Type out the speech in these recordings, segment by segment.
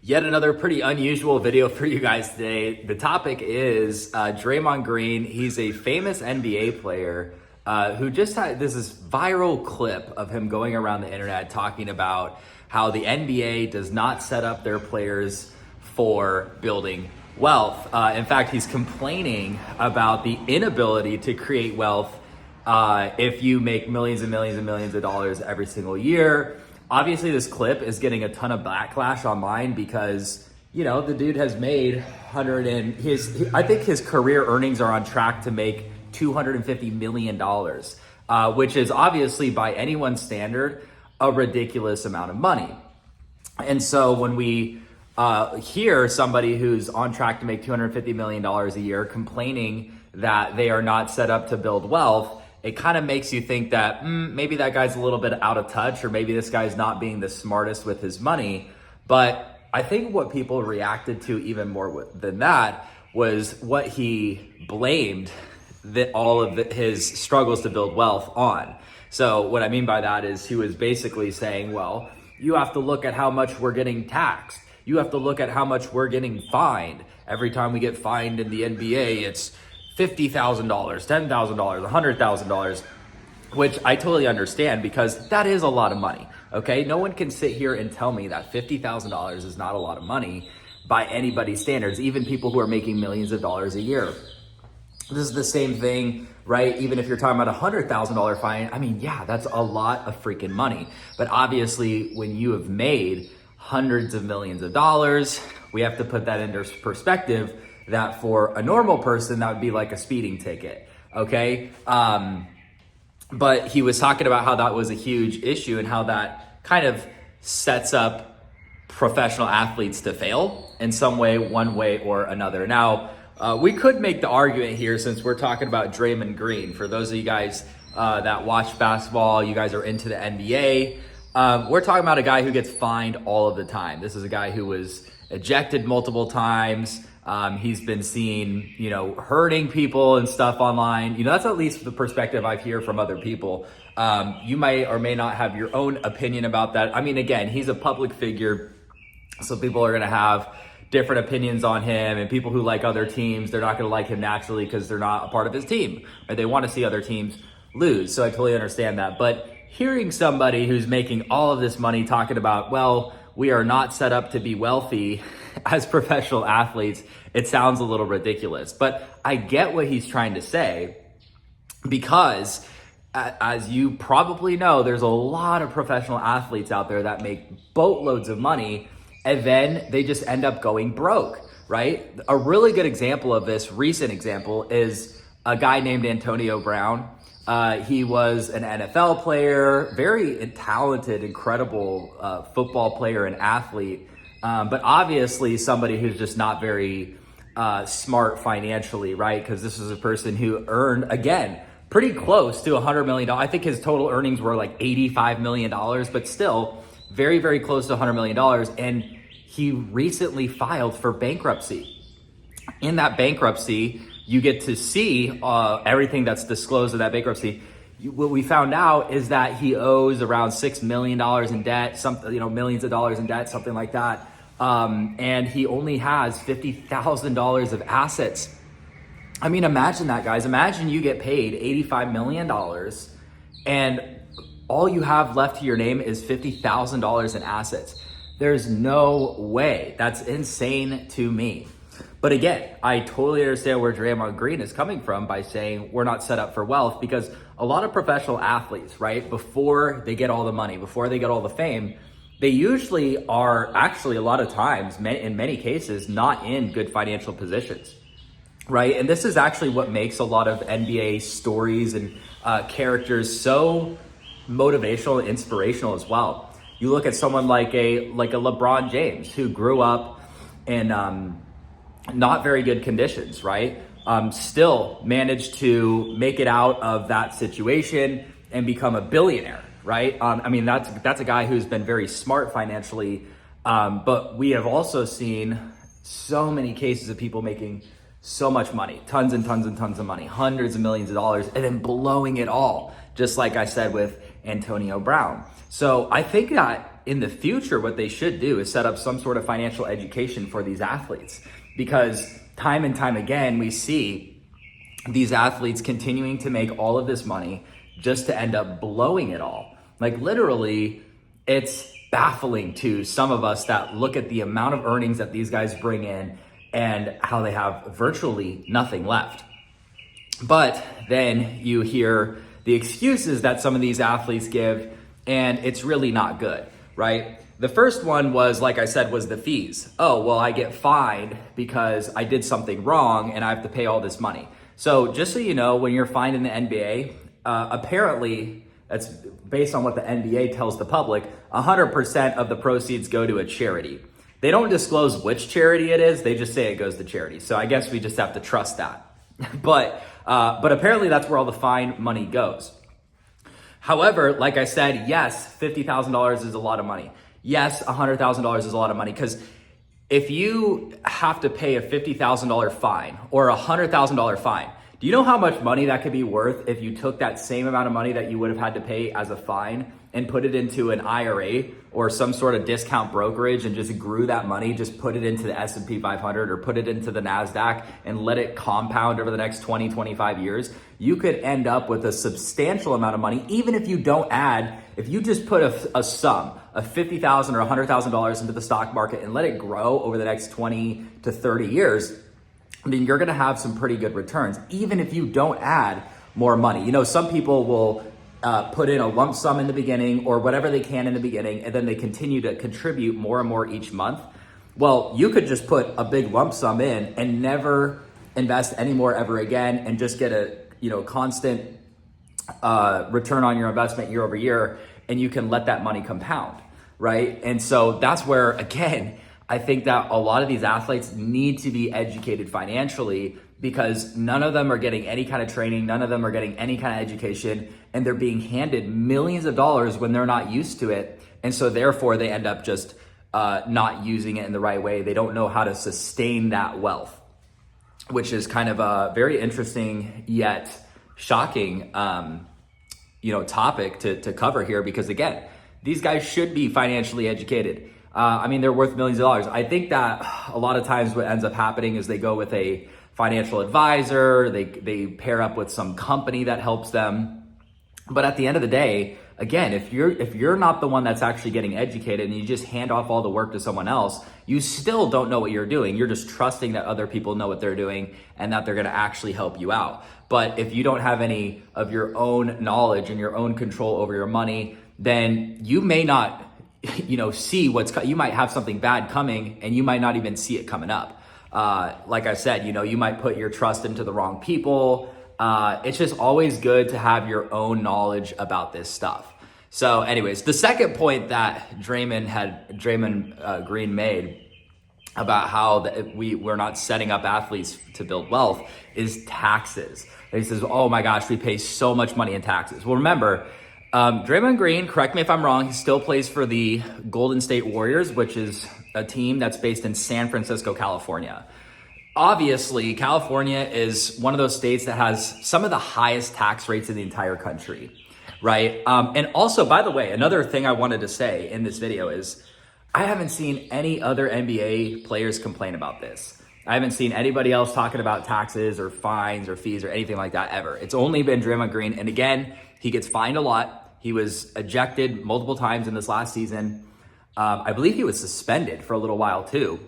Yet another pretty unusual video for you guys today. The topic is Draymund Green. He's a famous NBA player who just had this viral clip of him going around the internet talking about how the NBA does not set up their players for building wealth. In fact, he's complaining about the inability to create wealth if you make millions and millions and millions of dollars every single year. Obviously, this clip is getting a ton of backlash online because, you know, the dude has made I think his career earnings are on track to make $250 million, which is obviously by anyone's standard, a ridiculous amount of money. And so when we hear somebody who's on track to make $250 million a year complaining that they are not set up to build wealth, it kind of makes you think that maybe that guy's a little bit out of touch, or maybe this guy's not being the smartest with his money. But I think what people reacted to even more than that was what he blamed all of his struggles to build wealth on. So what I mean by that is he was basically saying, well, you have to look at how much we're getting taxed. You have to look at how much we're getting fined. Every time we get fined in the NBA, it's $50,000, $10,000, $100,000, which I totally understand because that is a lot of money, okay? No one can sit here and tell me that $50,000 is not a lot of money by anybody's standards, even people who are making millions of dollars a year. This is the same thing, right? Even if you're talking about $100,000 fine, I mean, yeah, that's a lot of freaking money. But obviously, when you have made hundreds of millions of dollars, we have to put that into perspective that for a normal person, that would be like a speeding ticket, okay? But he was talking about how that was a huge issue and how that kind of sets up professional athletes to fail in some way, one way or another. Now, we could make the argument here, since we're talking about Draymund Green. For those of you guys that watch basketball, you guys are into the NBA, we're talking about a guy who gets fined all of the time. This is a guy who was ejected multiple times. He's been seen, hurting people and stuff online. That's at least the perspective I hear from other people. You may or may not have your own opinion about that. I mean, again, he's a public figure, so people are going to have different opinions on him, and people who like other teams, they're not going to like him naturally because they're not a part of his team, right? They want to see other teams lose. So I totally understand that. But hearing somebody who's making all of this money talking about, well, we are not set up to be wealthy as professional athletes, it sounds a little ridiculous. But I get what he's trying to say, because as you probably know, there's a lot of professional athletes out there that make boatloads of money and then they just end up going broke, right? A really good example of this, recent example, is a guy named Antonio Brown. He was an NFL player, very talented, incredible football player and athlete, but obviously somebody who's just not very smart financially, right? Because this is a person who earned, again, pretty close to $100 million. I think his total earnings were like $85 million, but still very, very close to $100 million. And he recently filed for bankruptcy. In that bankruptcy, you get to see everything that's disclosed in that bankruptcy. What we found out is that he owes around $6 million in debt, millions of dollars in debt, something like that. And he only has $50,000 of assets. I mean, imagine that, guys. Imagine you get paid $85 million and all you have left to your name is $50,000 in assets. There's no way. That's insane to me. But again, I totally understand where Draymond Green is coming from by saying we're not set up for wealth, because a lot of professional athletes, right, before they get all the money, before they get all the fame, they usually are actually a lot of times, in many cases, not in good financial positions, right? And this is actually what makes a lot of NBA stories and characters so motivational and inspirational as well. You look at someone like a LeBron James, who grew up in not very good conditions, right? Still managed to make it out of that situation and become a billionaire, right? I mean, that's a guy who's been very smart financially, but we have also seen so many cases of people making so much money, tons and tons and tons of money, hundreds of millions of dollars, and then blowing it all, just like I said with Antonio Brown. So I think that in the future, what they should do is set up some sort of financial education for these athletes, because time and time again, we see these athletes continuing to make all of this money just to end up blowing it all. Like literally, it's baffling to some of us that look at the amount of earnings that these guys bring in and how they have virtually nothing left. But then you hear the excuses that some of these athletes give, and it's really not good, right? The first one was, like I said, was the fees. Oh, well, I get fined because I did something wrong and I have to pay all this money. So just so you know, when you're fined in the NBA, apparently, that's based on what the NBA tells the public, 100% of the proceeds go to a charity. They don't disclose which charity it is, they just say it goes to charity. So I guess we just have to trust that. But apparently that's where all the fine money goes. However, like I said, yes, $50,000 is a lot of money. Yes, $100,000 is a lot of money, because if you have to pay a $50,000 fine or a $100,000 fine, do you know how much money that could be worth if you took that same amount of money that you would have had to pay as a fine and put it into an IRA or some sort of discount brokerage and just grew that money, just put it into the S&P 500 or put it into the NASDAQ and let it compound over the next 20, 25 years? You could end up with a substantial amount of money, even if you don't add, if you just put a sum of $50,000 or $100,000 into the stock market and let it grow over the next 20 to 30 years, I mean, you're gonna have some pretty good returns, even if you don't add more money. You know, some people will put in a lump sum in the beginning or whatever they can in the beginning, and then they continue to contribute more and more each month. Well, you could just put a big lump sum in and never invest any more ever again and just get a constant return on your investment year over year, and you can let that money compound, right? And so that's where, again, I think that a lot of these athletes need to be educated financially, because none of them are getting any kind of training, none of them are getting any kind of education, and they're being handed millions of dollars when they're not used to it. And so therefore they end up just not using it in the right way. They don't know how to sustain that wealth, which is kind of a very interesting yet shocking topic to cover here, because again, these guys should be financially educated. I mean, they're worth millions of dollars. I think that a lot of times what ends up happening is they go with a financial advisor, they pair up with some company that helps them. But at the end of the day, again, if you're not the one that's actually getting educated and you just hand off all the work to someone else, you still don't know what you're doing. You're just trusting that other people know what they're doing and that they're gonna actually help you out. But if you don't have any of your own knowledge and your own control over your money, then you may not see you might have something bad coming and you might not even see it coming up. Like I said, you might put your trust into the wrong people. It's just always good to have your own knowledge about this stuff. So anyways, the second point that Draymond Green made about how we're not setting up athletes to build wealth is taxes. He says, oh my gosh, we pay so much money in taxes. Well, remember, Draymond Green, correct me if I'm wrong, he still plays for the Golden State Warriors, which is a team that's based in San Francisco, California. Obviously, California is one of those states that has some of the highest tax rates in the entire country, right? And also, by the way, another thing I wanted to say in this video is I haven't seen any other NBA players complain about this. I haven't seen anybody else talking about taxes or fines or fees or anything like that ever. It's only been Draymond Green. And again, he gets fined a lot. He was ejected multiple times in this last season. I believe he was suspended for a little while too.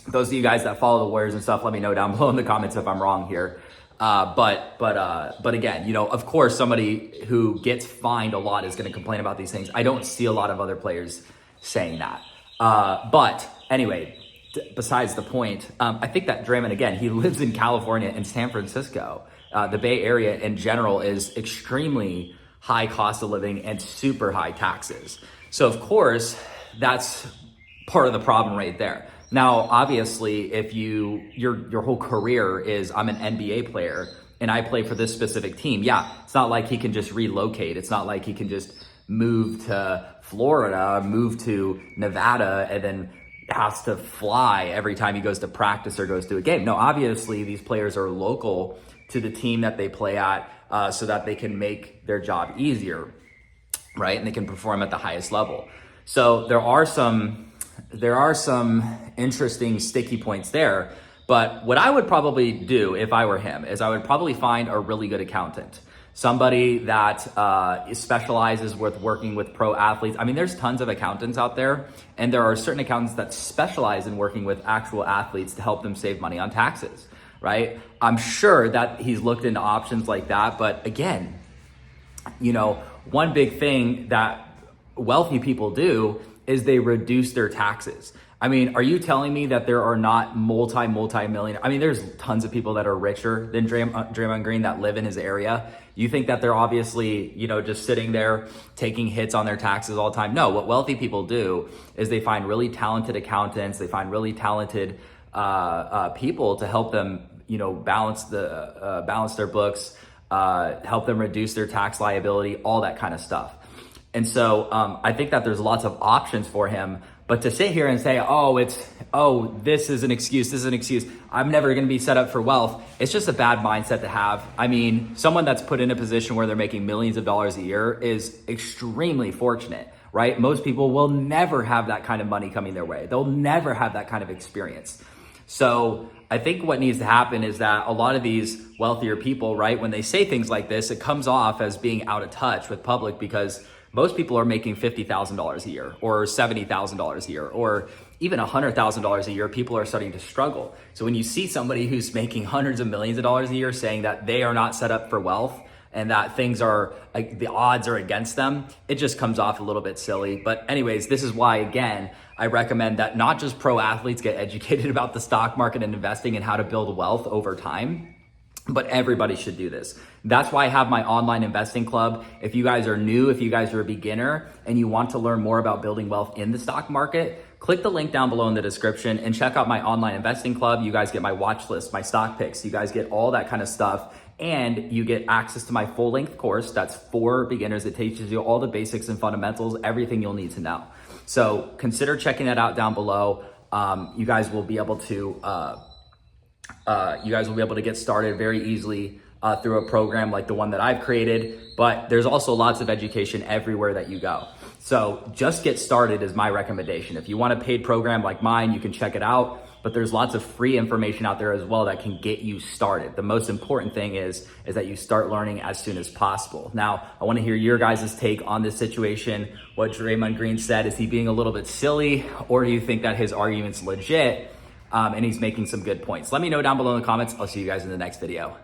Those of you guys that follow the Warriors and stuff, let me know down below in the comments if I'm wrong here. But again, of course, somebody who gets fined a lot is going to complain about these things. I don't see a lot of other players saying that. But anyway, besides the point, I think that Draymond, again, he lives in California and San Francisco. The Bay Area in general is extremely high cost of living and super high taxes. So of course, that's part of the problem right there. Now, obviously, if your whole career is I'm an NBA player and I play for this specific team, yeah, it's not like he can just relocate. It's not like he can just move to Florida, move to Nevada, and then has to fly every time he goes to practice or goes to a game. No, obviously, these players are local to the team that they play at so that they can make their job easier, right? And they can perform at the highest level. So there are some interesting sticky points there. But what I would probably do if I were him is I would probably find a really good accountant, somebody that specializes with working with pro athletes. I mean, there's tons of accountants out there, and there are certain accountants that specialize in working with actual athletes to help them save money on taxes, right? I'm sure that he's looked into options like that. But again, one big thing that wealthy people do is they reduce their taxes. I mean, are you telling me that there are not multi-million? I mean, there's tons of people that are richer than Draymond Green that live in his area. You think that they're obviously, just sitting there taking hits on their taxes all the time? No, what wealthy people do is they find really talented accountants. They find really talented people to help them, balance their books, help them reduce their tax liability, all that kind of stuff. And so I think that there's lots of options for him. But to sit here and say, this is an excuse, I'm never going to be set up for wealth, it's just a bad mindset to have. I mean, someone that's put in a position where they're making millions of dollars a year is extremely fortunate, right? Most people will never have that kind of money coming their way. They'll never have that kind of experience. So I think what needs to happen is that a lot of these wealthier people, right, when they say things like this, it comes off as being out of touch with public, because most people are making $50,000 a year or $70,000 a year or even $100,000 a year. People are starting to struggle. So when you see somebody who's making hundreds of millions of dollars a year saying that they are not set up for wealth and that things are like the odds are against them, it just comes off a little bit silly. But anyways, this is why, again, I recommend that not just pro athletes get educated about the stock market and investing and how to build wealth over time, but everybody should do this. That's why I have my online investing club. If you guys are new, if you guys are a beginner and you want to learn more about building wealth in the stock market, click the link down below in the description and check out my online investing club. You guys get my watch list, my stock picks, you guys get all that kind of stuff. And you get access to my full length course that's for beginners. It teaches you all the basics and fundamentals, everything you'll need to know. So consider checking that out down below. You guys will be able to get started very easily through a program like the one that I've created, but there's also lots of education everywhere that you go. So just get started is my recommendation. If you want a paid program like mine, you can check it out, but there's lots of free information out there as well that can get you started. The most important thing is that you start learning as soon as possible. Now, I want to hear your guys' take on this situation. What Draymond Green said, is he being a little bit silly, or do you think that his argument's legit? And he's making some good points? Let me know down below in the comments. I'll see you guys in the next video.